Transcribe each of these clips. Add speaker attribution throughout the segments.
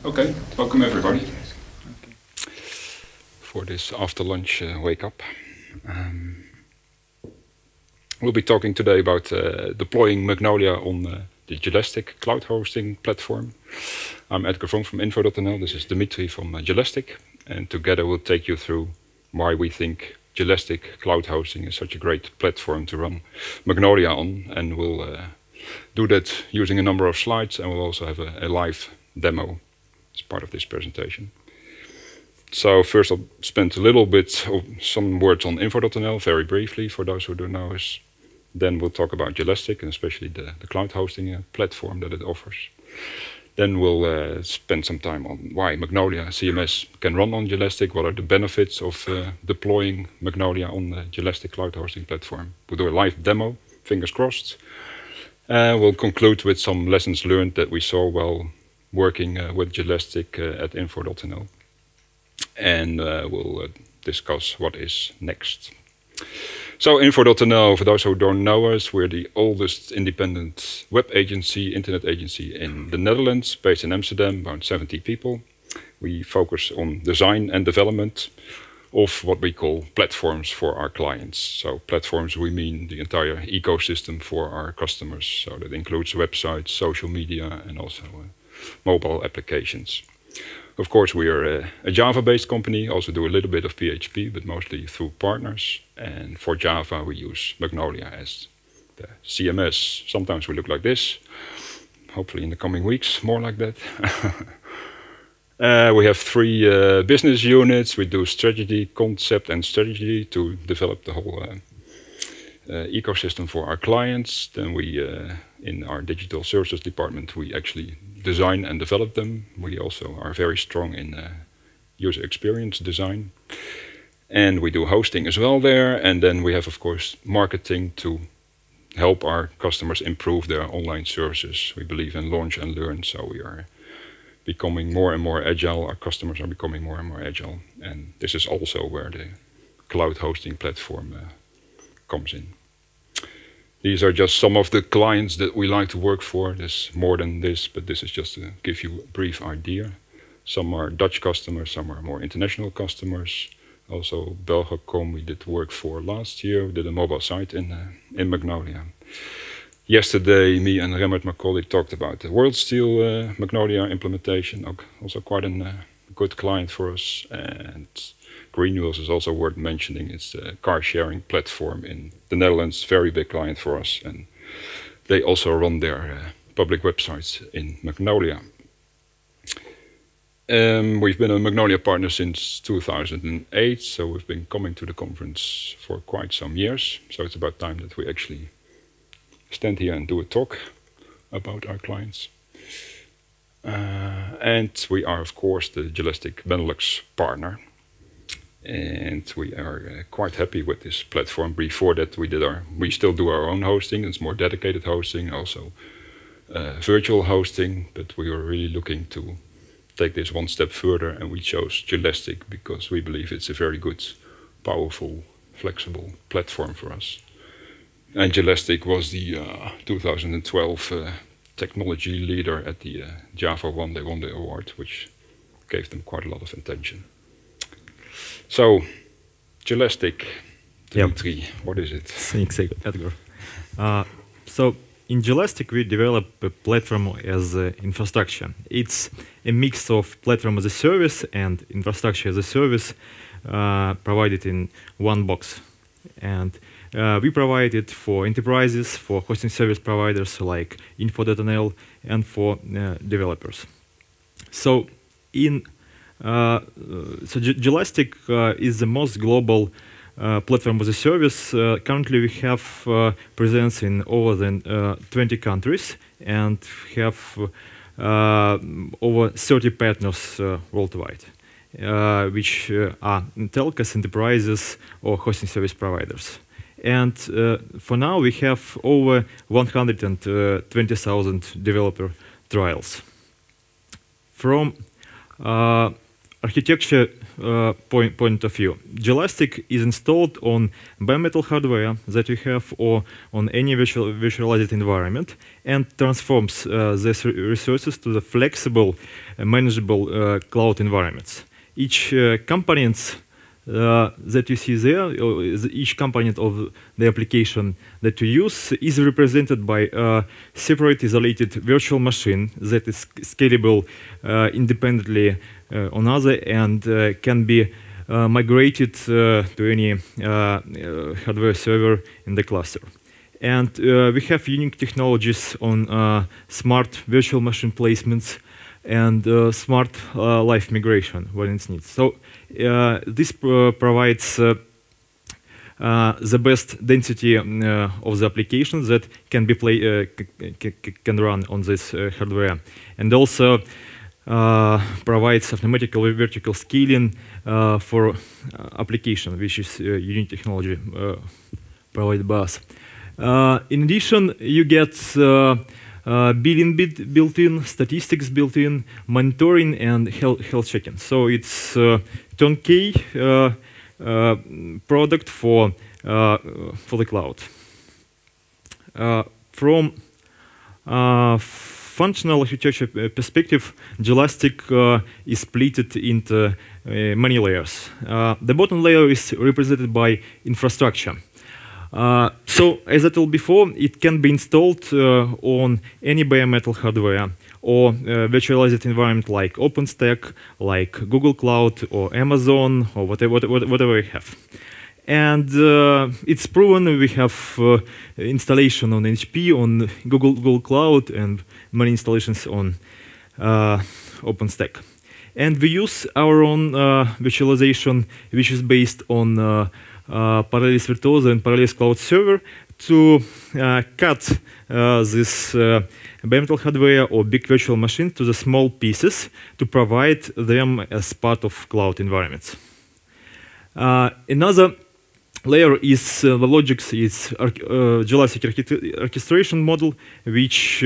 Speaker 1: Okay, welcome everybody for this after lunch wake up. We'll be talking today about deploying Magnolia on the Jelastic cloud hosting platform. I'm Edgar from Info.nl. This is Dmitry from Jelastic, and together we'll take you through why we think Jelastic cloud hosting is such a great platform to run Magnolia on, and we'll do that using a number of slides, and we'll also have a live demo as part of this presentation. So first I'll spend a little bit of some words on Info.nl very briefly for those who don't know us. Then we'll talk about Jelastic and especially the cloud hosting platform that it offers. Then we'll spend some time on why Magnolia CMS can run on Jelastic, what are the benefits of deploying Magnolia on the Jelastic cloud hosting platform. We'll do a live demo, fingers crossed. We'll conclude with some lessons learned that we saw while working with Jelastic at Info.nl. And we'll discuss what is next. So Info.nl, for those who don't know us, we're the oldest independent web agency, internet agency in the Netherlands, based in Amsterdam, about 70 people. We focus on design and development of what we call platforms for our clients. So platforms, we mean the entire ecosystem for our customers. So that includes websites, social media, and also mobile applications. Of course, we are a Java-based company, also do a little bit of PHP, but mostly through partners. And for Java, we use Magnolia as the CMS. Sometimes we look like this. Hopefully in the coming weeks, more like that. We have three business units. We do strategy, concept, and strategy to develop the whole ecosystem for our clients. Then we, in our digital services department, we actually design and develop them. We also are very strong in user experience design. And we do hosting as well there. And then we have, of course, marketing to help our customers improve their online services. We believe in launch and learn, so we are becoming more and more agile. Our customers are becoming more and more agile. And this is also where the cloud hosting platform comes in. These are just some of the clients that we like to work for. There's more than this, but this is just to give you a brief idea. Some are Dutch customers, some are more international customers. Also Belgacom we did work for last year. We did a mobile site in Magnolia. Yesterday, me and Remmert, my colleague, talked about the World Steel Magnolia implementation. Also quite a good client for us. And Greenwheels is also worth mentioning. It's a car sharing platform in the Netherlands, very big client for us. And they also run their public websites in Magnolia. We've been a Magnolia partner since 2008, so we've been coming to the conference for quite some years. So it's about time that we actually stand here and do a talk about our clients. And we are, of course, the Jelastic Benelux partner. And we are quite happy with this platform. Before that, we still do our own hosting. It's more dedicated hosting, also virtual hosting. But we were really looking to take this one step further, and we chose Jelastic because we believe it's a very good, powerful, flexible platform for us. And Jelastic was the 2012 technology leader at the Java One. They won the award, which gave them quite a lot of attention. So, Jelastic, Dmitry, what is it?
Speaker 2: Thanks, Edgar. So, in Jelastic, we develop a platform as infrastructure. It's a mix of platform as a service and infrastructure as a service provided in one box. And we provide it for enterprises, for hosting service providers like Info.nl, and for developers. So, Jelastic is the most global platform as a service. Currently, we have presence in over than 20 countries and have over 30 partners worldwide, which are telcos, enterprises, or hosting service providers. And for now, we have over 120,000 developer trials. From architecture point of view, Jelastic is installed on bare metal hardware that we have or on any virtualized environment and transforms these resources to the flexible, manageable cloud environments. Each components that you see there, each component of the application that you use is represented by a separate isolated virtual machine that is scalable independently on other and can be migrated to any hardware server in the cluster. And we have unique technologies on smart virtual machine placements and smart live migration when it's needed. So this provides the best density of the applications that can be can run on this hardware, and also provides automatically vertical scaling for application, which is unique technology provided by us. In addition, you get billing built-in, statistics built-in, monitoring, and health checking. So it's turnkey product for the cloud. From functional architecture perspective, Jelastic is split into many layers. The bottom layer is represented by infrastructure. So, as I told before, it can be installed on any bare metal hardware or virtualized environment like OpenStack, like Google Cloud or Amazon or whatever we have. And it's proven we have installation on HP, on Google Cloud, and many installations on OpenStack. And we use our own virtualization, which is based on Parallels Virtuoso and Parallels Cloud Server to cut this bare metal hardware or big virtual machine to the small pieces to provide them as part of cloud environments. Another layer is the logics is Jelastic orchestration model, which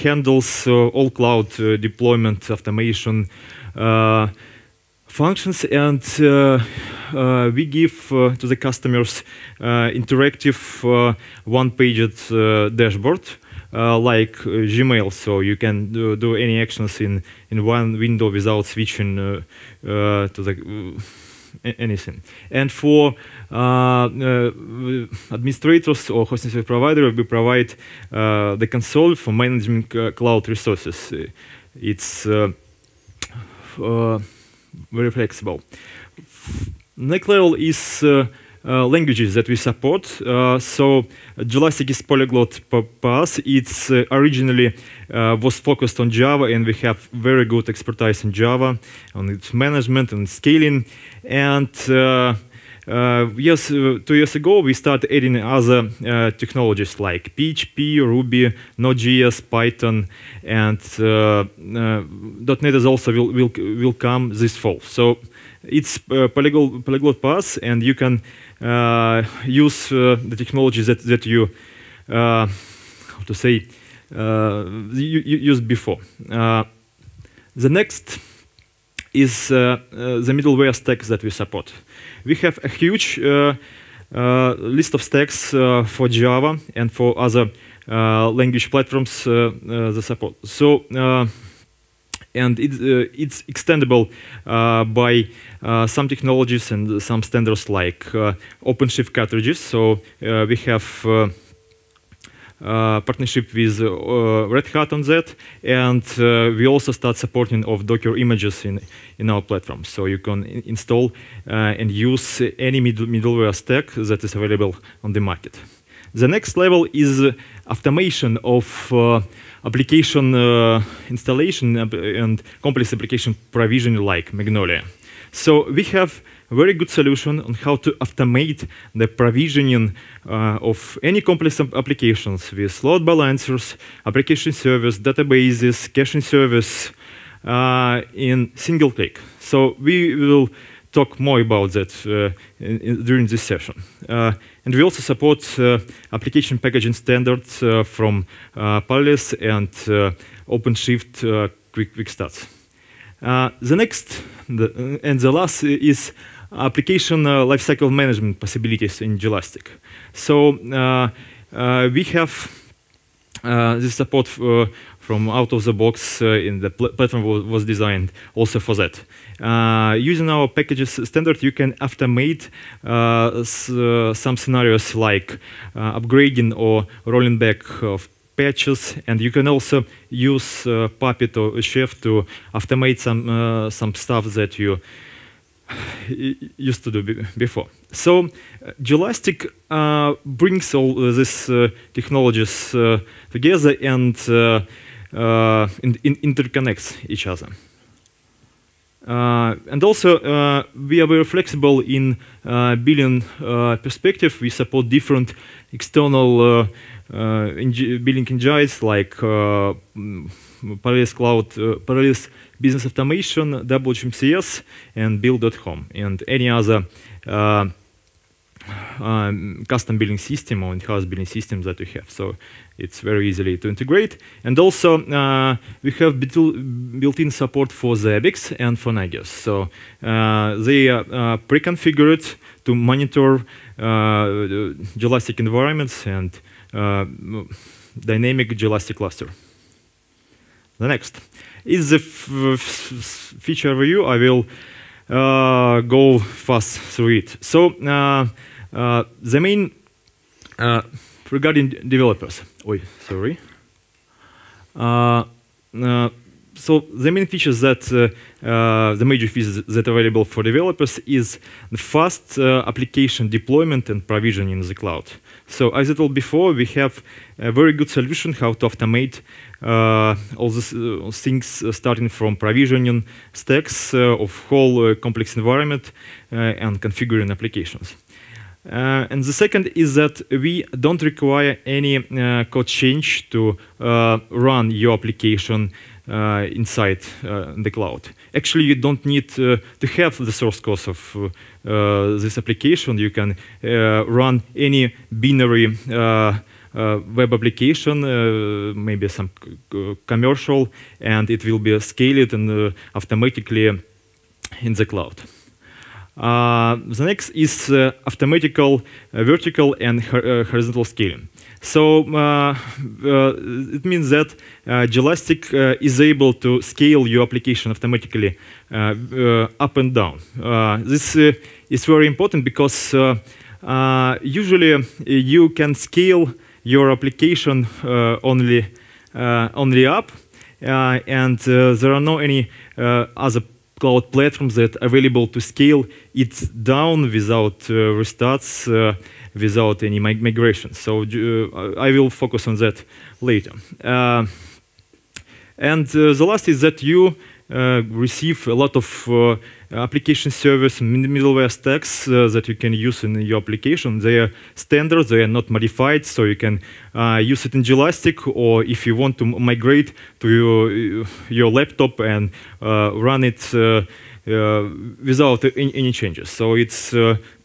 Speaker 2: handles all cloud deployment, automation, functions, and we give to the customers interactive one-paged dashboard like Gmail, so you can do any actions in one window without switching to the anything. And for administrators or hosting service provider, we provide the console for managing cloud resources. It's very flexible. Next level is languages that we support. So Jelastic is polyglot path. It's originally was focused on Java, and we have very good expertise in Java on its management and scaling. And yes, 2 years ago we started adding other technologies like PHP, Ruby, Node.js, Python, and .NET is also will come this fall. So it's polyglot path, and you can use the technologies that you how to say you used before. The next is the middleware stacks that we support. We have a huge list of stacks for Java and for other language platforms the support. So and it's extendable by some technologies and some standards like OpenShift cartridges. So we have partnership with Red Hat on that, and we also start supporting of Docker images in our platform. So you can install and use any middleware stack that is available on the market. The next level is automation of application installation and complex application provisioning like Magnolia. So we have a very good solution on how to automate the provisioning of any complex applications with load balancers, application service, databases, caching service in single click. So we will talk more about that during this session. And we also support application packaging standards from Parallels and OpenShift Quick Starts. The next and the last is application lifecycle management possibilities in Jelastic. So we have this support from out of the box in the platform was designed also for that. Using our packages standard, you can automate some scenarios like upgrading or rolling back of patches, and you can also use Puppet or Chef to automate some stuff that you used to do before. So Jelastic brings all these technologies together and interconnects each other. And also, we are very flexible in billing perspective. We support different external billing engines like Parallels Cloud, Parallels Business Automation, WHMCS, and Bill.com, and any other custom billing system or in-house billing system that we have. So it's very easily to integrate. And also, we have built-in support for the Zabbix and for Nagios. So they are pre-configured to monitor Jelastic environments and dynamic Jelastic cluster. The next is the feature review. I will go fast through it. So the main regarding developers. So the main features that the major features that are available for developers is the fast application deployment and provisioning in the cloud. So as I told before, we have a very good solution how to automate all these things starting from provisioning stacks of whole complex environment and configuring applications. And the second is that we don't require any code change to run your application inside the cloud. Actually, you don't need to have the source code of this application. You can run any binary web application, maybe some commercial, and it will be scaled and automatically in the cloud. The next is automatical vertical and horizontal scaling. So it means that Jelastic is able to scale your application automatically up and down. This is very important because usually you can scale your application only up, and there are no any other cloud platforms that are available to scale it down without restarts, without any migration. So I will focus on that later. And the last is that you receive a lot of application service middleware stacks that you can use in your application. They are standard, they are not modified, so you can use it in Jelastic, or if you want to migrate to your laptop and run it without any changes. So it's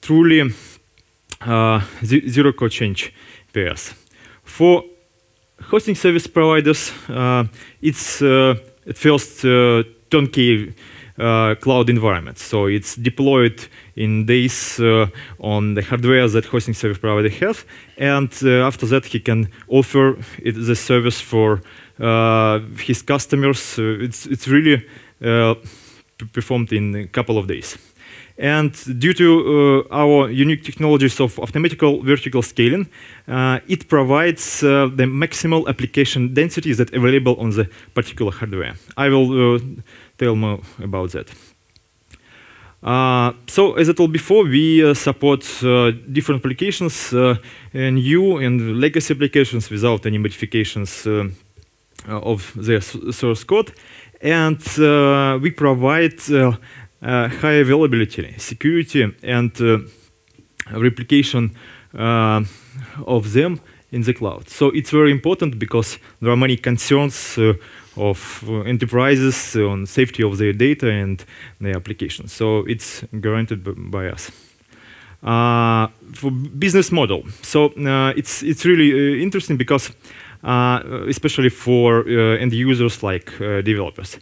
Speaker 2: truly zero code change pairs. For hosting service providers, it's at first turnkey cloud environment. So it's deployed in days on the hardware that hosting service provider has, and after that he can offer the service for his customers. It's really performed in a couple of days. And due to our unique technologies of automatical vertical scaling, it provides the maximal application density that available on the particular hardware. I will tell more about that. So as I told before, we support different applications, new and legacy applications without any modifications of their source code, and we provide high availability, security, and replication of them in the cloud. So it's very important because there are many concerns of enterprises on safety of their data and their applications. So it's guaranteed by us. For business model, so it's really interesting because especially for end users like developers.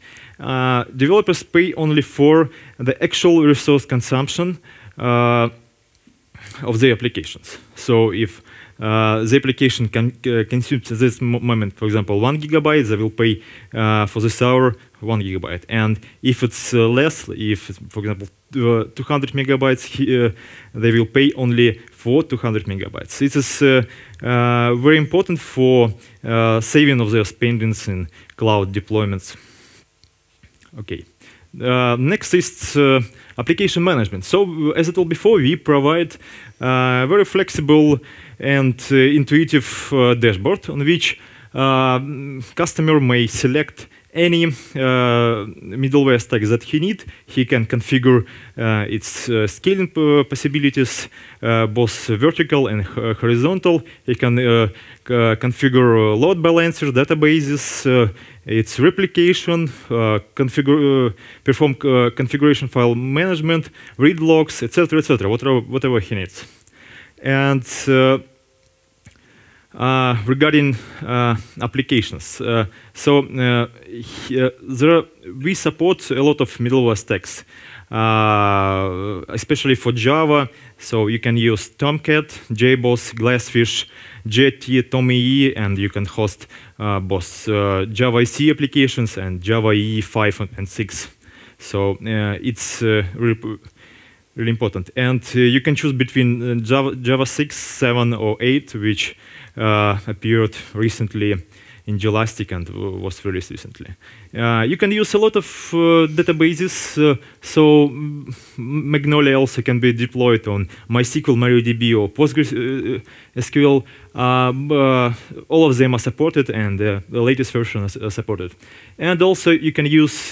Speaker 2: Developers pay only for the actual resource consumption of the applications. So if the application consumes at this moment, for example, 1 GB, they will pay for this hour 1 GB. And if it's less, if it's, for example, 200 megabytes, they will pay only for 200 megabytes. This is very important for saving of their spendings in cloud deployments. Okay. Next is application management. So, as I told before, we provide very flexible and intuitive dashboard on which customer may select any middleware stack that he needs. He can configure its scaling possibilities, both vertical and horizontal. He can configure load balancers, databases, its replication, perform configuration file management, read logs, etc., etc., whatever he needs. And regarding applications, we support a lot of middleware stacks, especially for Java. So you can use Tomcat, JBoss, Glassfish, Jetty, TomEE, and you can host both Java EC applications and Java EE 5 and 6. So it's really important. And you can choose between Java 6, 7, or 8, which appeared recently in Jelastic and was released recently. You can use a lot of databases, so Magnolia also can be deployed on MySQL, MariaDB, or PostgreSQL. All of them are supported, and the latest version is supported. And also you can use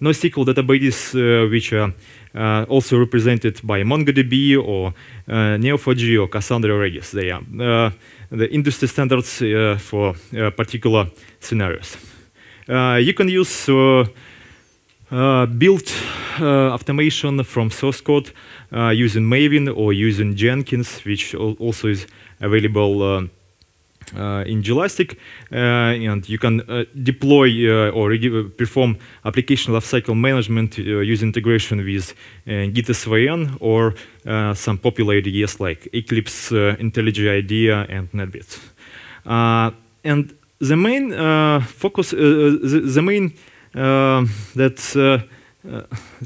Speaker 2: NoSQL databases, which are also represented by MongoDB or Neo4j or Cassandra Redis. They are the industry standards for particular scenarios. You can use build automation from source code using Maven or using Jenkins, which also is available in Jelastic, and you can deploy or perform application lifecycle management using integration with Git SVN or some popular IDEs like Eclipse, IntelliJ IDEA, and NetBeans. And the main focus, the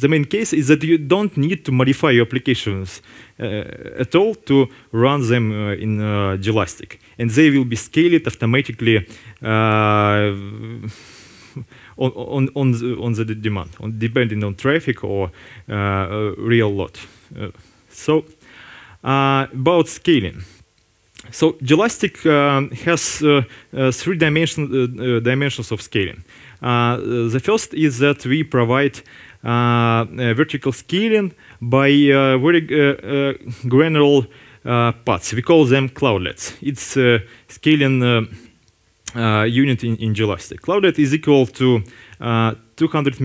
Speaker 2: main case is that you don't need to modify your applications at all to run them in Jelastic, and they will be scaled automatically on the demand, depending on traffic or real load. So about scaling. So Jelastic has three dimensions of scaling. The first is that we provide vertical scaling by very granular paths. We call them cloudlets. It's a scaling unit in Jelastic. Cloudlet is equal to 200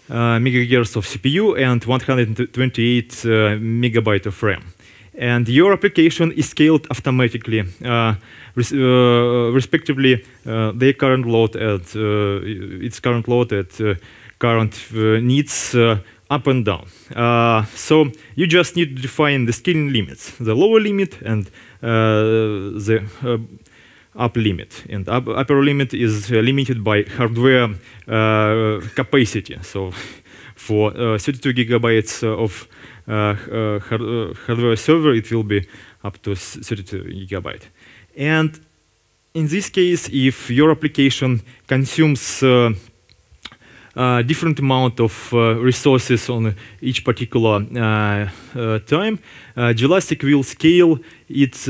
Speaker 2: megahertz of CPU and 128 megabyte of RAM. And your application is scaled automatically, respectively, their current load at its current load at current needs up and down. So you just need to define the scaling limits, the lower limit and the upper limit. And upper limit is limited by hardware capacity. So for 32 gigabytes of hardware server, it will be up to 32 gigabyte. And in this case, if your application consumes different amount of resources on each particular time, Jelastic will scale its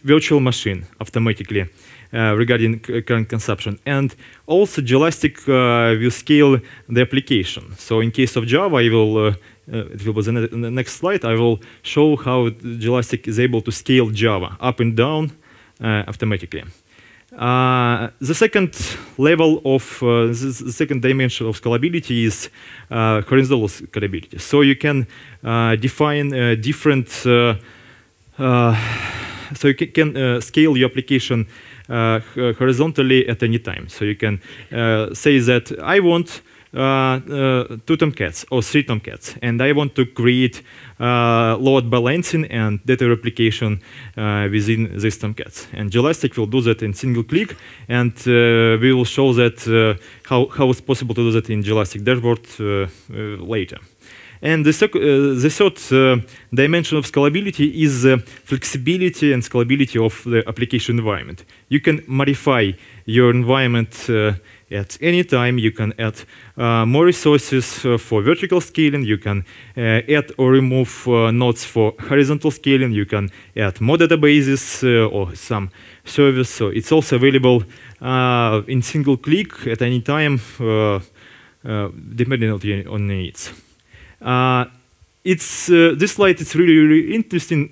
Speaker 2: virtual machine automatically regarding current consumption. And also Jelastic will scale the application. So in case of Java, I will it will be the next slide. I will show how Jelastic is able to scale Java up and down automatically. The second level of the second dimension of scalability is horizontal scalability. So you can define different so you can scale your application horizontally at any time. So you can say that I want 2 tomcats or 3 tomcats, and I want to create load balancing and data replication within these tomcats. And Jelastic will do that in single click, and we will show that how it's possible to do that in Jelastic dashboard later. And the third dimension of scalability is flexibility and scalability of the application environment. You can modify your environment at any time. You can add more resources for vertical scaling. You can add or remove nodes for horizontal scaling. You can add more databases or some service. So it's also available in single click at any time, depending on your needs. This slide is really interesting.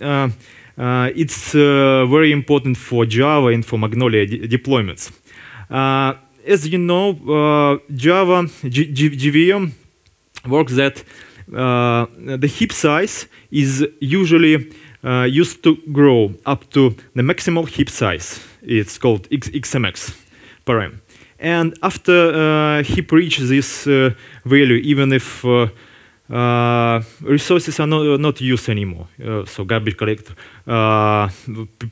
Speaker 2: It's very important for Java and for Magnolia deployments. As you know, Java JVM works that the heap size is usually used to grow up to the maximal heap size. It's called XMX param. And after heap reaches this value, even if resources are not used anymore. So garbage collector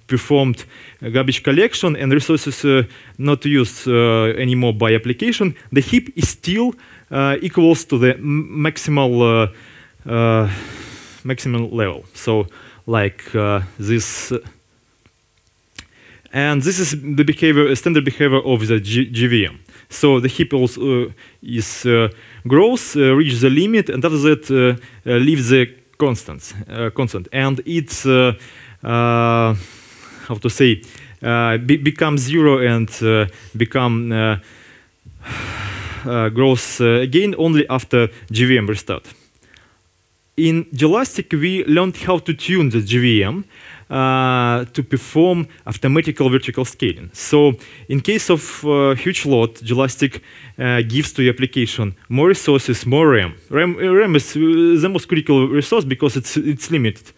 Speaker 2: performed garbage collection and resources not used anymore by application. The heap is still equals to the maximal maximum level. So like this. And this is the behavior, standard behavior of the JVM. So the heap also is grows, reaches the limit, and after that leaves the constant. And it's how to say becomes 0 and become grows again only after JVM restart. In Jelastic, we learned how to tune the JVM to perform automatical vertical scaling. So in case of huge load, Jelastic gives to the application more resources, more RAM. RAM is the most critical resource because it's limited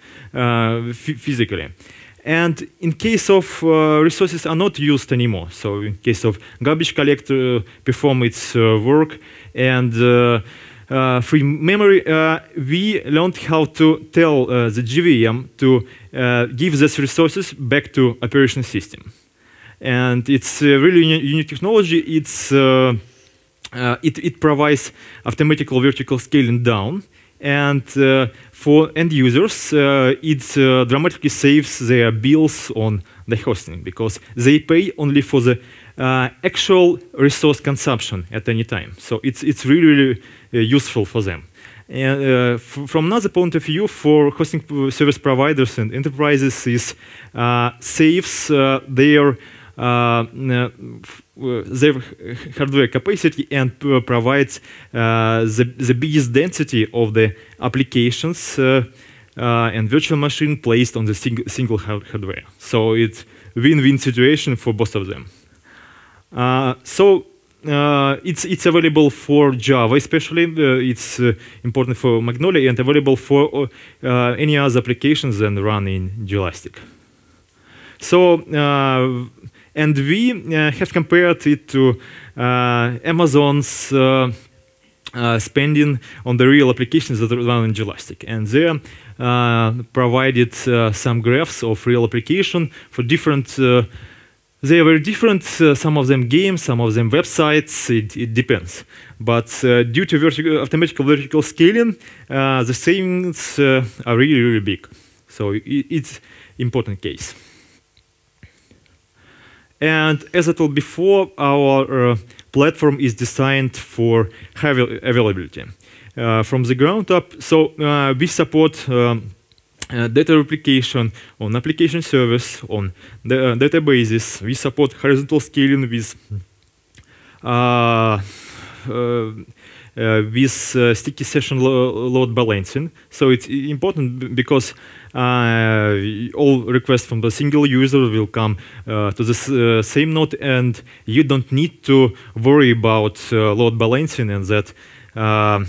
Speaker 2: physically. And in case of resources are not used anymore, so in case of garbage collector perform its work and free memory, we learned how to tell the JVM to give these resources back to operation system. And it's a really unique technology. It provides automatical vertical scaling down. And for end users, it dramatically saves their bills on the hosting because they pay only for the actual resource consumption at any time. So it's really useful for them. And from another point of view, for hosting service providers and enterprises, is saves their hardware capacity and provides the biggest density of the applications and virtual machine placed on the single hardware. So it's win-win situation for both of them. It's available for Java, especially. It's important for Magnolia and available for any other applications that run in Jelastic. So, and we have compared it to Amazon's spending on the real applications that run in Jelastic. And they provided some graphs of real application for different they are very different, some of them games, some of them websites, it depends. But due to automatical vertical scaling, the savings are really, really big. So it's important case. And as I told before, our platform is designed for high availability. From the ground up, so we support data replication on application service, on the databases. We support horizontal scaling with sticky session load balancing. So it's important because all requests from the single user will come to the same node, and you don't need to worry about load balancing and that and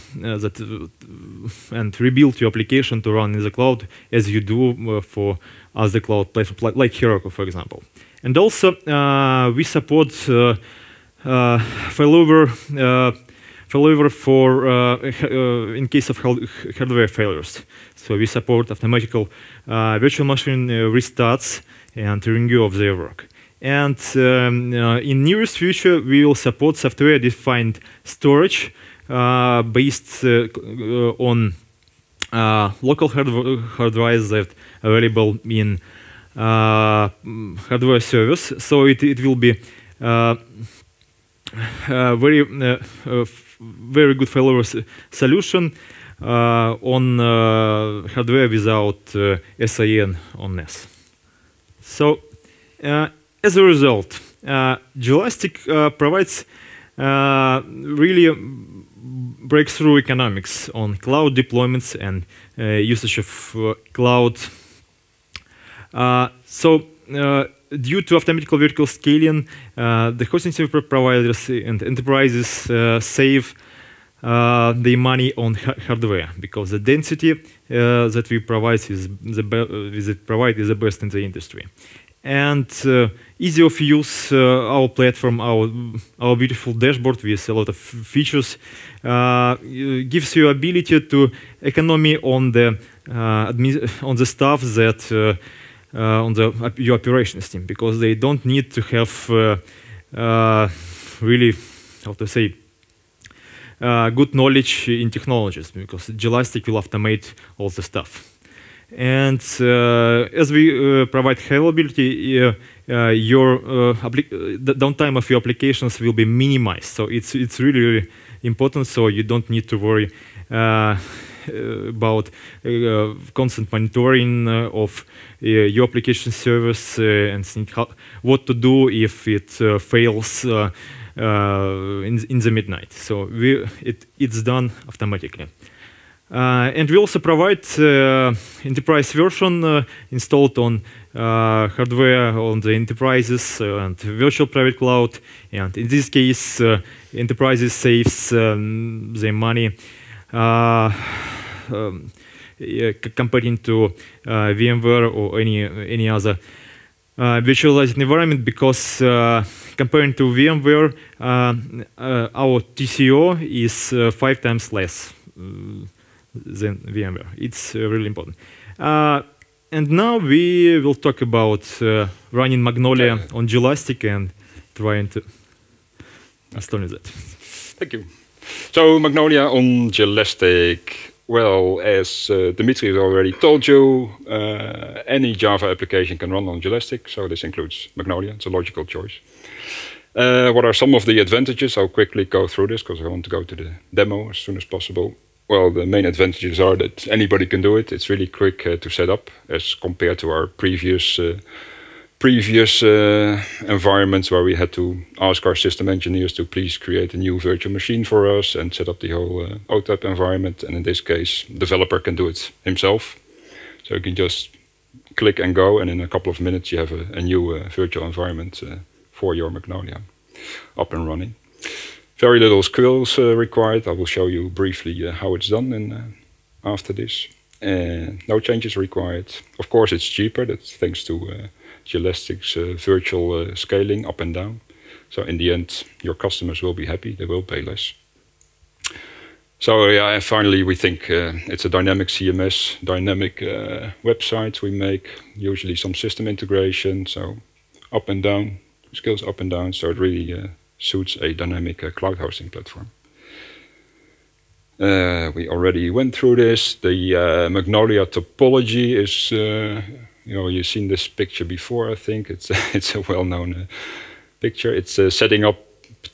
Speaker 2: rebuild your application to run in the cloud as you do for other cloud platforms like Heroku, for example. And also we support failover for in case of hardware failures. So we support automatical virtual machine restarts and review of their work. And in nearest future, we will support software-defined storage based on local hard drives that are available in hardware service. So it will be very good failover solution on hardware without SIN on NAS. So as a result, Jelastic provides really breakthrough economics on cloud deployments and usage of cloud. Due to automatical vertical scaling, the hosting service providers and enterprises save the money on hardware because the density that we provide is the best in the industry. And easy of use our platform, our beautiful dashboard with a lot of features gives you ability to economy on the staff that on your operations team, because they don't need to have really, how to say, good knowledge in technologies, because Jelastic will automate all the stuff. And as we provide scalability, the downtime of your applications will be minimized. So it's really, really important. So you don't need to worry about constant monitoring of your application service and think what to do if it fails in the midnight. So it's done automatically. And we also provide enterprise version installed on hardware on the enterprises and virtual private cloud. And in this case, enterprises saves their money comparing to VMware or any other virtualized environment, because comparing to VMware, our TCO is 5 times less than VMware. It's really important. And now we will talk about running Magnolia on Jelastic and trying to install that.
Speaker 1: Thank you. So Magnolia on Jelastic. Well, as Dmitry has already told you, any Java application can run on Jelastic, so this includes Magnolia. It's a logical choice. What are some of the advantages? I'll quickly go through this because I want to go to the demo as soon as possible. Well, the main advantages are that anybody can do it. It's really quick to set up as compared to our previous environments where we had to ask our system engineers to please create a new virtual machine for us and set up the whole OTAP environment. And in this case, the developer can do it himself. So you can just click and go, and in a couple of minutes you have a new virtual environment for your Magnolia up and running. Very little skills required. I will show you briefly how it's done after this. No changes required. Of course, it's cheaper. That's thanks to Jelastic's virtual scaling up and down. So in the end, your customers will be happy. They will pay less. So yeah, and finally, we think it's a dynamic CMS, dynamic website we make. Usually some system integration. So up and down, skills up and down. So it really suits a dynamic cloud hosting platform. We already went through this. The Magnolia topology is, you've seen this picture before, I think. It's a well-known picture. It's setting up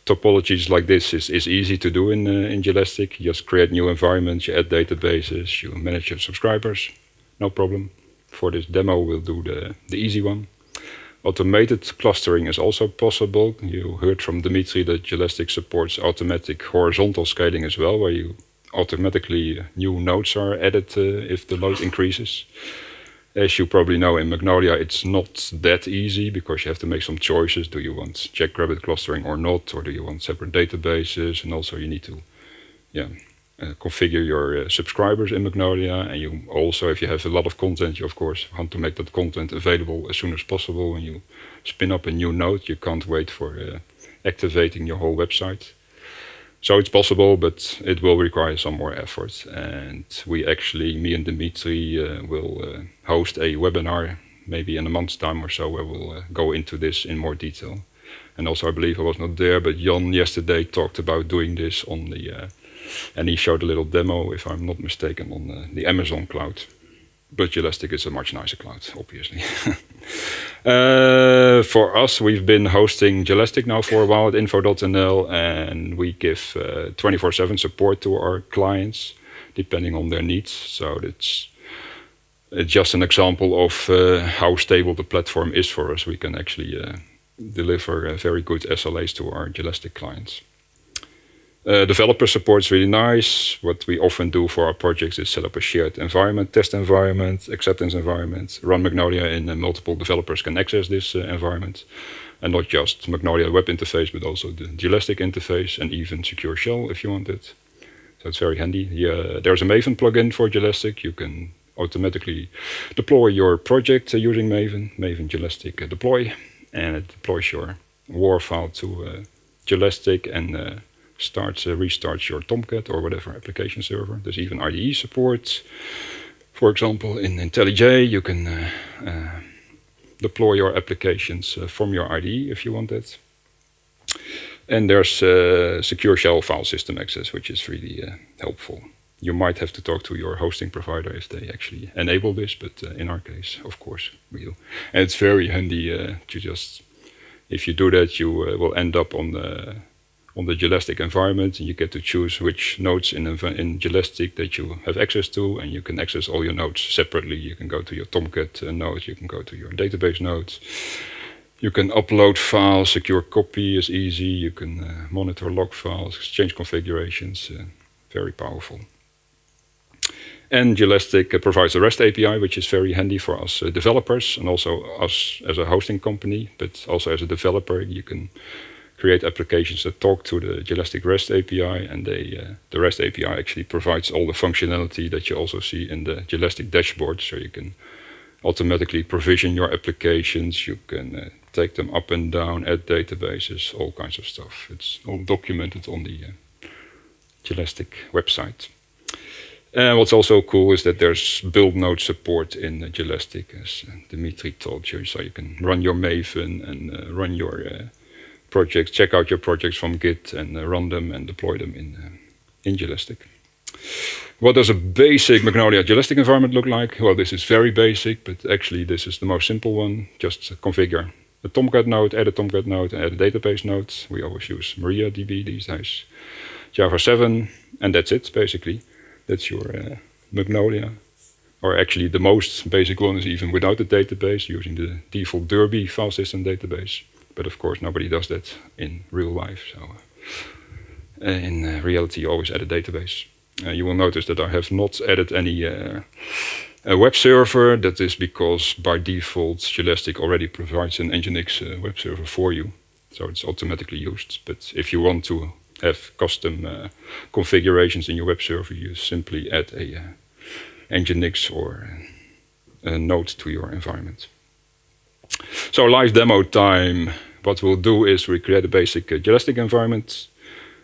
Speaker 1: topologies like this is easy to do in Jelastic. You just create new environments, you add databases, you manage your subscribers. No problem. For this demo, we'll do the easy one. Automated clustering is also possible. You heard from Dmitry that Jelastic supports automatic horizontal scaling as well, where you automatically new nodes are added if the load increases. As you probably know, in Magnolia it's not that easy because you have to make some choices. Do you want jackrabbit clustering or not, or do you want separate databases? And also you need to configure your subscribers in Magnolia, and you also, if you have a lot of content, you of course want to make that content available as soon as possible. When you spin up a new node, you can't wait for activating your whole website. So it's possible, but it will require some more effort. And we actually, me and Dmitry, will host a webinar maybe in a month's time or so, where we'll go into this in more detail. And also, I believe I was not there, but Jan yesterday talked about doing this on the, and he showed a little demo, if I'm not mistaken, on the Amazon cloud. But Jelastic is a much nicer cloud, obviously. For us, we've been hosting Jelastic now for a while at info.nl, and we give 24/7 support to our clients, depending on their needs. So it's just an example of how stable the platform is for us. We can actually deliver very good SLAs to our Jelastic clients. Developer support is really nice. What we often do for our projects is set up a shared environment, test environment, acceptance environment, run Magnolia, and multiple developers can access this environment. And not just Magnolia web interface, but also the Jelastic interface and even secure shell if you want it. So it's very handy. Yeah, there's a Maven plugin for Jelastic. You can automatically deploy your project using Maven, Maven Jelastic deploy, and it deploys your WAR file to Jelastic and restarts your Tomcat or whatever application server. There's even IDE support. For example, in IntelliJ, you can deploy your applications from your IDE if you want it. And there's secure shell file system access, which is really helpful. You might have to talk to your hosting provider if they actually enable this, but in our case, of course, we do. And it's very handy to just, if you do that, you will end up on the Jelastic environment, and you get to choose which nodes in Jelastic that you have access to, and you can access all your nodes separately. You can go to your Tomcat nodes, you can go to your database nodes, you can upload files, secure copy is easy, you can monitor log files, exchange configurations, very powerful. And Jelastic provides a REST API, which is very handy for us developers, and also us as a hosting company, but also as a developer, you can create applications that talk to the Jelastic REST API, and the REST API actually provides all the functionality that you also see in the Jelastic dashboard. So you can automatically provision your applications, you can take them up and down, add databases, all kinds of stuff. It's all documented on the Jelastic website. And what's also cool is that there's build node support in Jelastic, as Dmitry told you. So you can run your Maven and run your projects, check out your projects from Git and run them and deploy them in Jelastic. What does a basic Magnolia Jelastic environment look like? Well, this is very basic, but actually this is the most simple one. Just configure a Tomcat node, add a Tomcat node, and add a database node. We always use MariaDB these days. Java 7, and that's it, basically. That's your Magnolia. Or actually the most basic one is even without the database, using the default Derby file system database. But of course, nobody does that in real life. So in reality, you always add a database. You will notice that I have not added any a web server. That is because by default, Jelastic already provides an Nginx web server for you. So it's automatically used. But if you want to have custom configurations in your web server, you simply add a Nginx or a node to your environment. So live demo time, what we'll do is we create a basic Jelastic environment,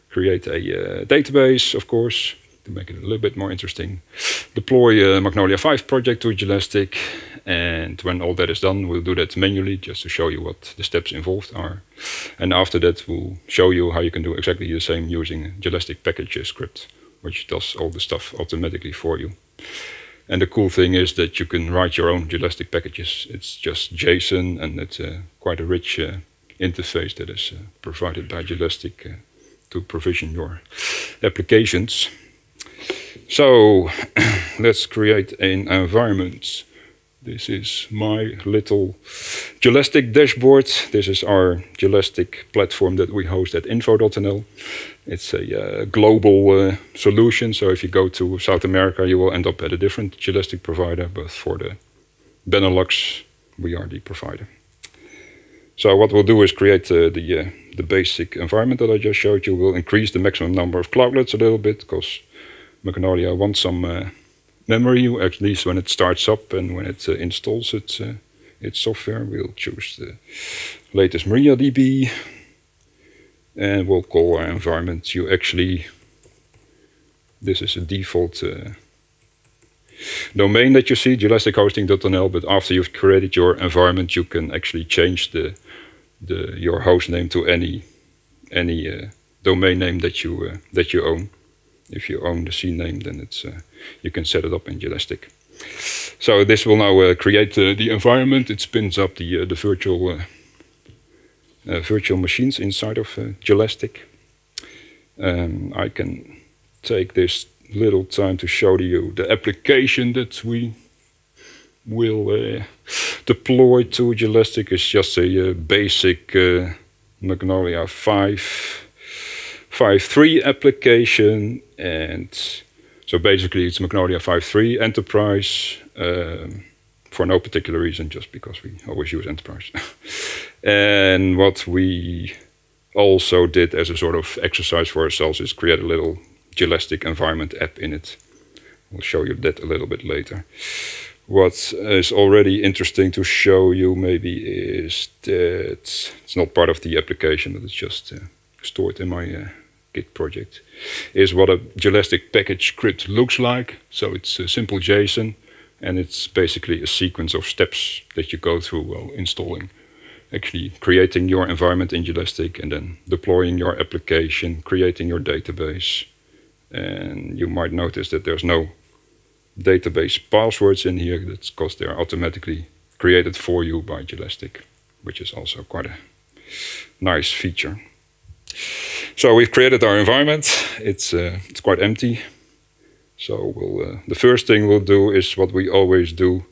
Speaker 1: create a database, of course, to make it a little bit more interesting, deploy a Magnolia 5 project to Jelastic, and when all that is done, we'll do that manually just to show you what the steps involved are. And after that, we'll show you how you can do exactly the same using Jelastic package script, which does all the stuff automatically for you. And the cool thing is that you can write your own Jelastic packages. It's just JSON, and it's quite a rich interface that is provided by Jelastic to provision your applications. So let's create an environment. This is my little Jelastic dashboard. This is our Jelastic platform that we host at info.nl. It's a global solution, so if you go to South America, you will end up at a different Jelastic provider, but for the Benelux, we are the provider. So what we'll do is create the basic environment that I just showed you. We'll increase the maximum number of cloudlets a little bit, because Magnolia wants some memory, at least when it starts up and when it installs its software. We'll choose the latest MariaDB, and we'll call our environment. This is a default domain that you see, jelastichosting.nl, but after you've created your environment, you can actually change your host name to any domain name that you own. If you own the CNAME, then you can set it up in Jelastic. So this will now create the environment. It spins up the virtual machines inside of Jelastic. I can take this little time to show you the application that we will deploy to Jelastic. It's just a basic Magnolia 5.3 application, and so basically it's Magnolia 5.3 Enterprise for no particular reason, just because we always use Enterprise. And what we also did as a sort of exercise for ourselves is create a little Jelastic environment app in it. We'll show you that a little bit later. What is already interesting to show you maybe is that it's not part of the application, but it's just stored in my Git project, is what a Jelastic package script looks like. So it's a simple JSON, and it's basically a sequence of steps that you go through while installing. Actually creating your environment in Jelastic, and then deploying your application, creating your database. And you might notice that there's no database passwords in here. That's because they're automatically created for you by Jelastic, which is also quite a nice feature. So we've created our environment. It's quite empty. So the first thing we'll do is what we always do,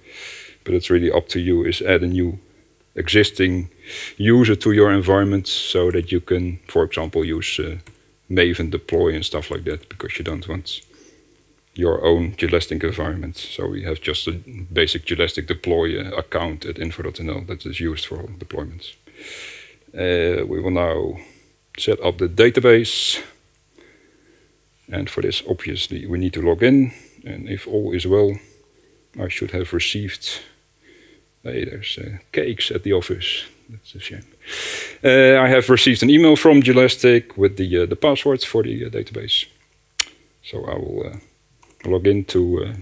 Speaker 1: but it's really up to you, is add a new existing user to your environment so that you can, for example, use Maven deploy and stuff like that, because you don't want your own Jelastic environment. So we have just a basic Jelastic deploy account at info.nl that is used for all deployments. We will now set up the database, and for this obviously we need to log in, and if all is well I should have received, hey, there's cakes at the office, that's a shame. I have received an email from Jelastic with the passwords for the database. So I will log into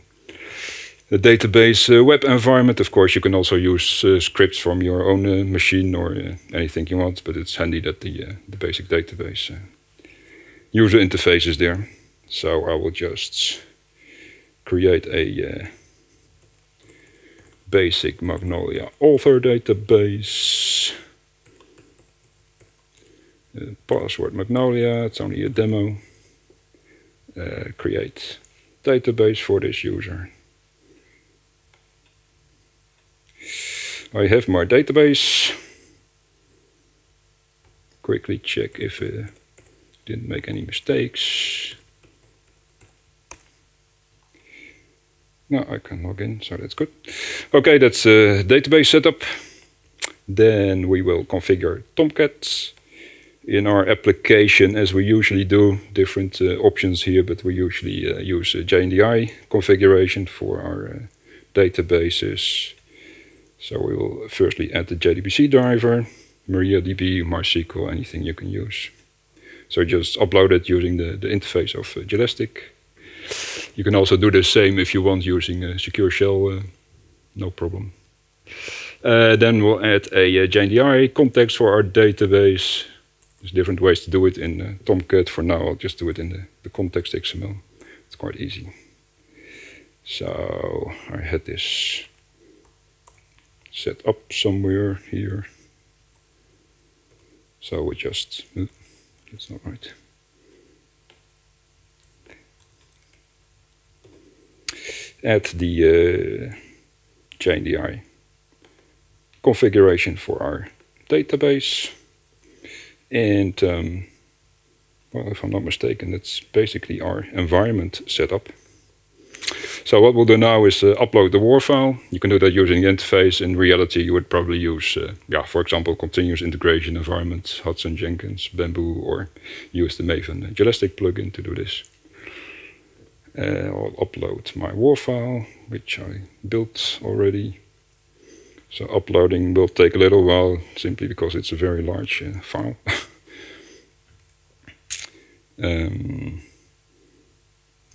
Speaker 1: the database web environment. Of course, you can also use scripts from your own machine or anything you want, but it's handy that the basic database user interface is there. So I will just create a basic Magnolia author database. Password Magnolia, it's only a demo. Create database for this user. I have my database. Quickly check if it didn't make any mistakes. No, I can log in, so that's good. Okay, that's a database setup. Then we will configure Tomcat in our application, as we usually do. Different options here, but we usually use JNDI configuration for our databases. So we will firstly add the JDBC driver, MariaDB, MySQL, anything you can use. So just upload it using the interface of Jelastic. You can also do the same if you want using a secure shell, no problem. Then we'll add a JNDI context for our database. There's different ways to do it in Tomcat. For now, I'll just do it in the context XML. It's quite easy. So I had this set up somewhere here. So we just, that's not right. Add the JNDI configuration for our database. And well, if I'm not mistaken, that's basically our environment setup. So what we'll do now is upload the WAR file. You can do that using the interface. In reality, you would probably use, for example, continuous integration environment, Hudson, Jenkins, Bamboo, or use the Maven Jelastic plugin to do this. I'll upload my WAR file, which I built already. So uploading will take a little while, simply because it's a very large file.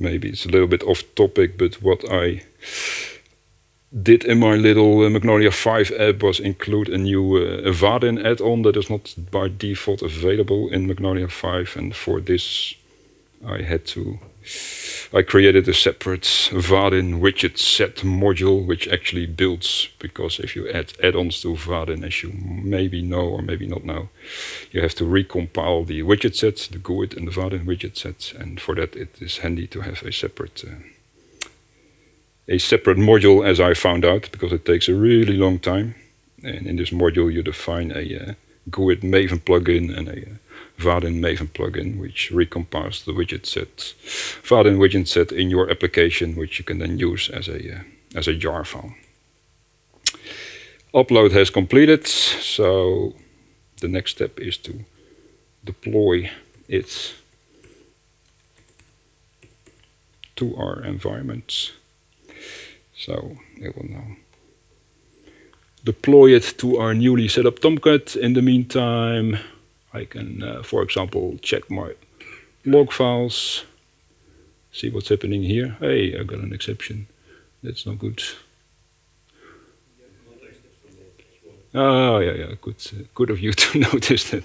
Speaker 1: Maybe it's a little bit off topic, but what I did in my little Magnolia 5 app was include a new Vaadin add-on that is not by default available in Magnolia 5, and for this I created a separate Vaadin widget set module, which actually builds, because if you add add-ons to Vaadin, as you maybe know or maybe not know, you have to recompile the widget set, the GUID and the Vaadin widget set, and for that it is handy to have a separate module, as I found out, because it takes a really long time. And in this module you define a GUID Maven plugin and a Vaadin Maven plugin, which recompiles the widget set, Vaadin widget set in your application, which you can then use as a jar file. Upload has completed, so the next step is to deploy it to our environment. So it will now deploy it to our newly set up Tomcat. In the meantime, I can, for example, check my log files, see what's happening here. Hey, I got an exception. That's not good. Oh, yeah, good of you to notice that.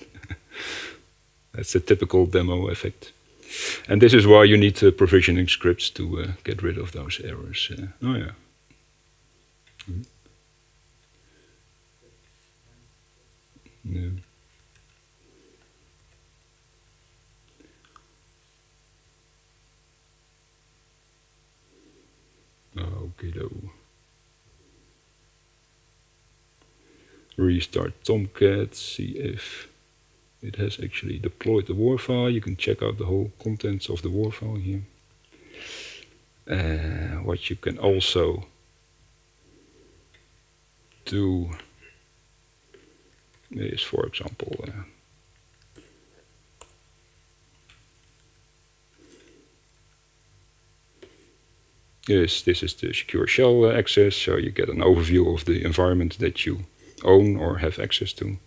Speaker 1: That's a typical demo effect. And this is why you need provisioning scripts to get rid of those errors. Oh, yeah. No. Okay, though. Restart Tomcat, see if it has actually deployed the WAR file. You can check out the whole contents of the WAR file here. What you can also do is, for example, this is the secure shell access, so you get an overview of the environment that you own or have access to.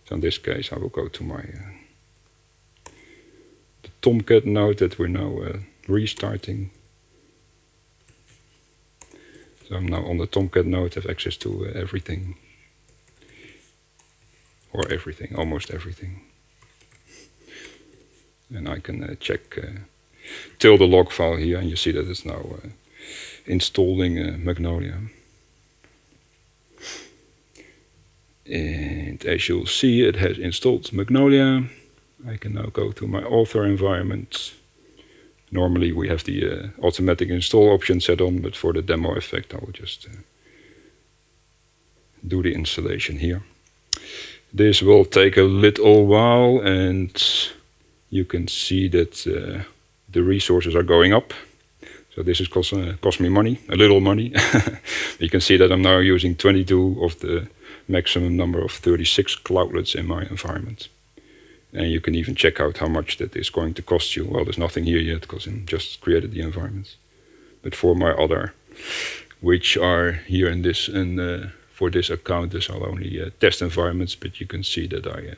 Speaker 1: So in this case, I will go to my the Tomcat node that we're now restarting. So I'm now on the Tomcat node, have access to everything, or everything, almost everything. And I can check till the log file here, and you see that it's now installing Magnolia. And as you'll see, it has installed Magnolia. I can now go to my author environment. Normally we have the automatic install option set on, but for the demo effect I will just do the installation here. This will take a little while, and you can see that the resources are going up. So this is cost me money, a little money. You can see that I'm now using 22 of the maximum number of 36 cloudlets in my environment. And you can even check out how much that is going to cost you. Well, there's nothing here yet because I just created the environments. But for my other, which are here in this, and for this account, these are only test environments, but you can see that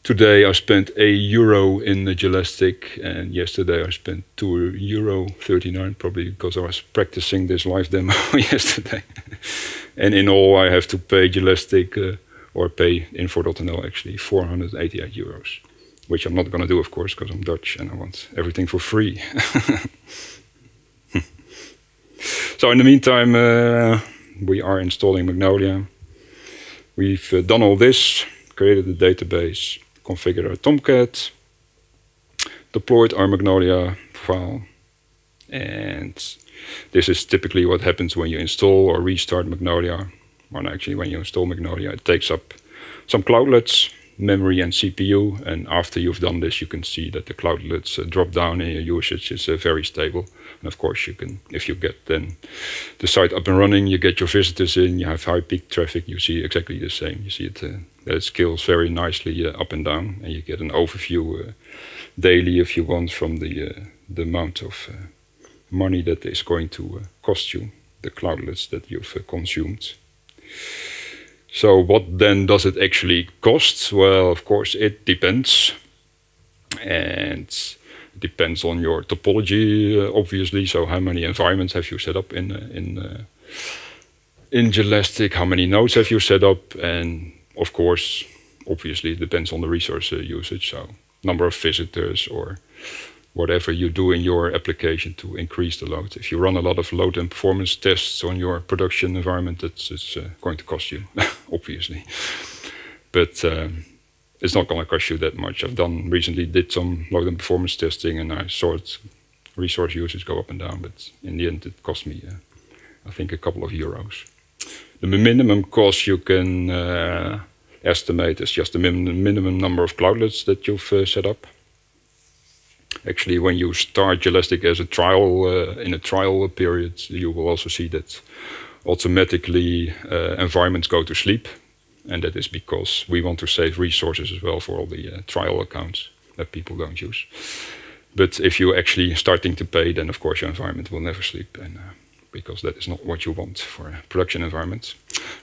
Speaker 1: today I spent €1 in the Jelastic, and yesterday I spent €2.39, probably because I was practicing this live demo yesterday. And in all I have to pay Jelastic, or pay Info.nl actually, €488. Which I'm not going to do, of course, because I'm Dutch and I want everything for free. So in the meantime, we are installing Magnolia. We've done all this, created the database, configured our Tomcat, deployed our Magnolia file, and this is typically what happens when you install or restart Magnolia. Well, actually, when you install Magnolia, it takes up some cloudlets, memory and CPU, and after you've done this, you can see that the cloudlets drop down and your usage is very stable. And of course, you can, if you get then the site up and running, you get your visitors in, you have high peak traffic, you see exactly the same. You see it that it scales very nicely up and down, and you get an overview daily if you want from the amount of money that is going to cost you, the cloudlets that you've consumed. So what then does it actually cost? Well, of course, it depends. And it depends on your topology, obviously. So how many environments have you set up in Jelastic? How many nodes have you set up? And of course, obviously, it depends on the resource usage. So number of visitors or whatever you do in your application to increase the load. If you run a lot of load and performance tests on your production environment, it's going to cost you, obviously. But it's not going to cost you that much. I've recently did some load and performance testing, and I saw resource usage go up and down, but in the end it cost me, I think, a couple of euros. The minimum cost you can estimate is just the minimum number of cloudlets that you've set up. Actually, when you start Jelastic as a trial, in a trial period, you will also see that automatically environments go to sleep. And that is because we want to save resources as well for all the trial accounts that people don't use. But if you're actually starting to pay, then of course your environment will never sleep, and because that is not what you want for a production environment.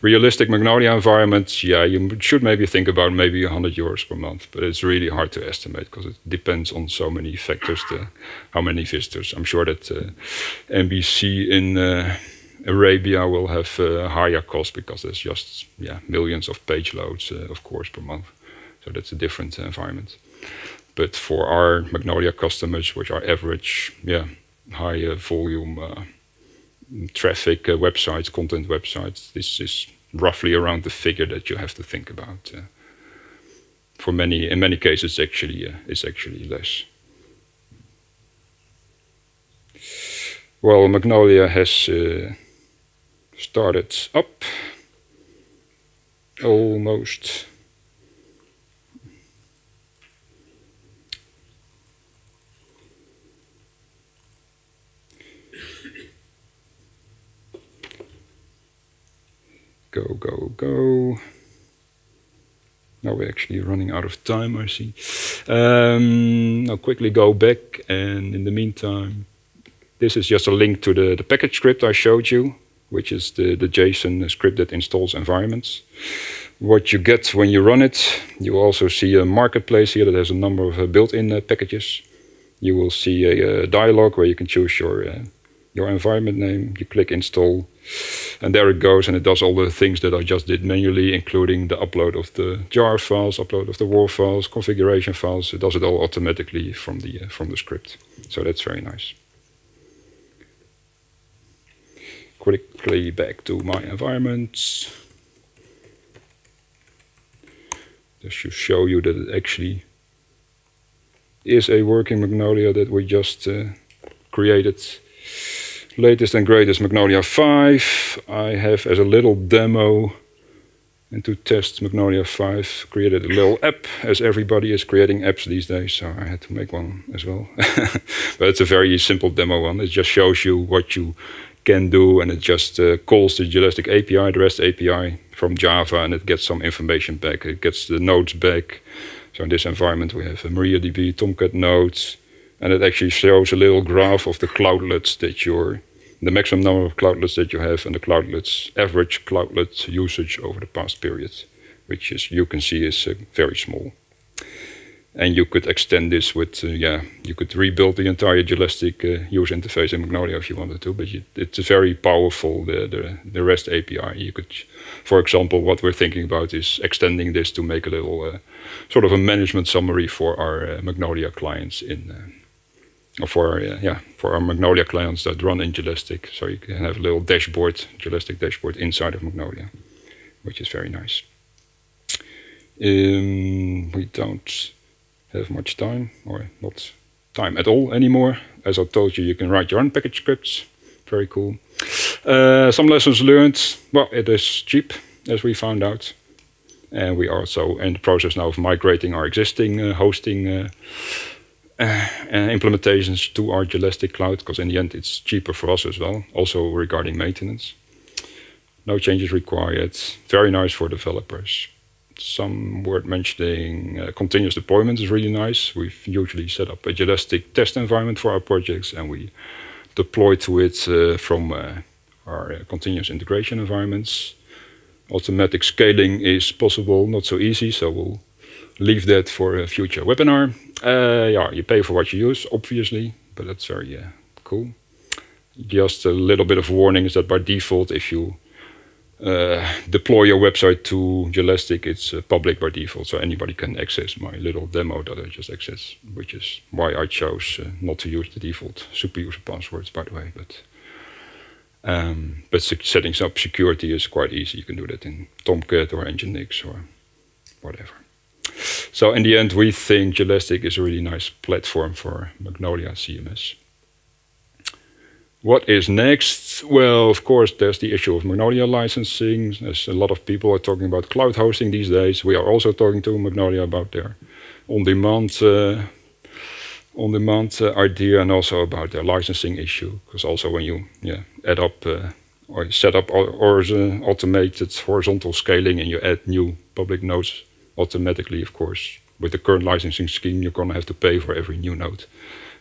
Speaker 1: Realistic Magnolia environments, yeah, you should maybe think about maybe 100 euros per month, but it's really hard to estimate because it depends on so many factors, how many visitors. I'm sure that NBC in Arabia will have a higher cost because there's just millions of page loads, of course, per month. So that's a different environment. But for our Magnolia customers, which are average, high volume traffic websites, content websites, this is roughly around the figure that you have to think about. In many cases, it's actually less. Well, Magnolia has started up almost. Go. Now we're actually running out of time, I see. I'll quickly go back, and in the meantime, this is just a link to the package script I showed you, which is the JSON script that installs environments. What you get when you run it, you also see a marketplace here that has a number of built-in packages. You will see a dialog where you can choose your environment name. You click install, and there it goes, and it does all the things that I just did manually, including the upload of the jar files, upload of the WAR files, configuration files. It does it all automatically from the script. So that's very nice. Quickly back to my environments. Just to show you that it actually is a working Magnolia that we just created. Latest and greatest Magnolia 5. I have, as a little demo and to test Magnolia 5, created a little app, as everybody is creating apps these days, so I had to make one as well. But it's a very simple demo one. It just shows you what you can do, and it just calls the Jelastic API, the REST API from Java, and it gets some information back. It gets the nodes back. So in this environment we have a MariaDB, Tomcat nodes, and it actually shows a little graph of the cloudlets the maximum number of cloudlets that you have, and the cloudlets, average cloudlet usage over the past period, which is, you can see, is very small. And you could extend this with, you could rebuild the entire Jelastic user interface in Magnolia if you wanted to, but it's very powerful, the REST API. You could, for example, what we're thinking about is extending this to make a little sort of a management summary for our Magnolia clients for our Magnolia clients that run in Jelastic. So you can have a little dashboard, Jelastic dashboard inside of Magnolia, which is very nice. We don't have much time, or not time at all anymore. As I told you, you can write your own package scripts. Very cool. Some lessons learned. Well, it is cheap, as we found out. And we are also in the process now of migrating our existing hosting implementations to our Jelastic cloud, because in the end it's cheaper for us as well, also regarding maintenance. No changes required. Very nice for developers. Some word mentioning continuous deployment is really nice. We've usually set up a Jelastic test environment for our projects, and we deploy to it from our continuous integration environments. Automatic scaling is possible, not so easy, so we'll leave that for a future webinar. Yeah, you pay for what you use, obviously, but that's very cool. Just a little bit of warning is that by default, if you deploy your website to Jelastic, it's public by default, so anybody can access my little demo that I just accessed, which is why I chose not to use the default super user passwords, by the way. But setting up security is quite easy. You can do that in Tomcat or Nginx or whatever. So in the end, we think Jelastic is a really nice platform for Magnolia CMS. What is next? Well, of course, there's the issue of Magnolia licensing. As a lot of people are talking about cloud hosting these days. We are also talking to Magnolia about their on-demand idea, and also about their licensing issue. Because also when you add up or set up automated horizontal scaling and you add new public nodes automatically, of course, with the current licensing scheme, you're going to have to pay for every new node,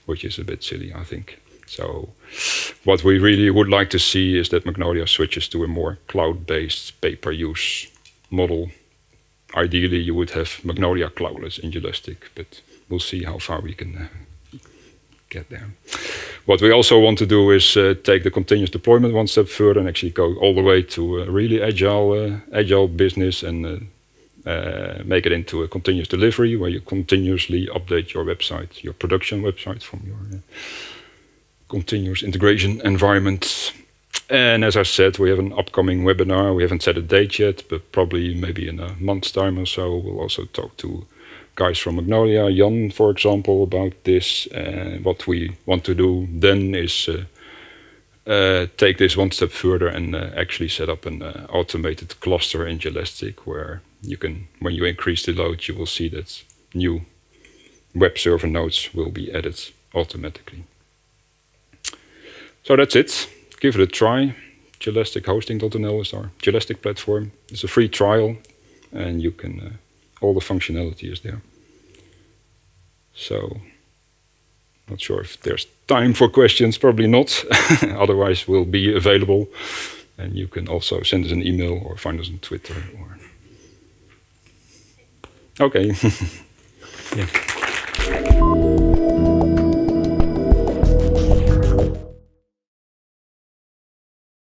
Speaker 1: which is a bit silly, I think. So what we really would like to see is that Magnolia switches to a more cloud-based pay-per-use model. Ideally, you would have Magnolia cloudless in Jelastic, but we'll see how far we can get there. What we also want to do is take the continuous deployment one step further and actually go all the way to a really agile business and make it into a continuous delivery where you continuously update your website, your production website from your continuous integration environment. And as I said, we have an upcoming webinar. We haven't set a date yet, but probably maybe in a month's time or so, we'll also talk to guys from Magnolia, Jan, for example, about this. What we want to do then is take this one step further and actually set up an automated cluster in Jelastic where you can, when you increase the load, you will see that new web server nodes will be added automatically. So that's it. Give it a try. JelasticHosting.nl is our Jelastic platform. It's a free trial, and you can all the functionality is there. So, not sure if there's time for questions. Probably not. Otherwise, we'll be available, and you can also send us an email or find us on Twitter. Or okay.
Speaker 2: Yeah.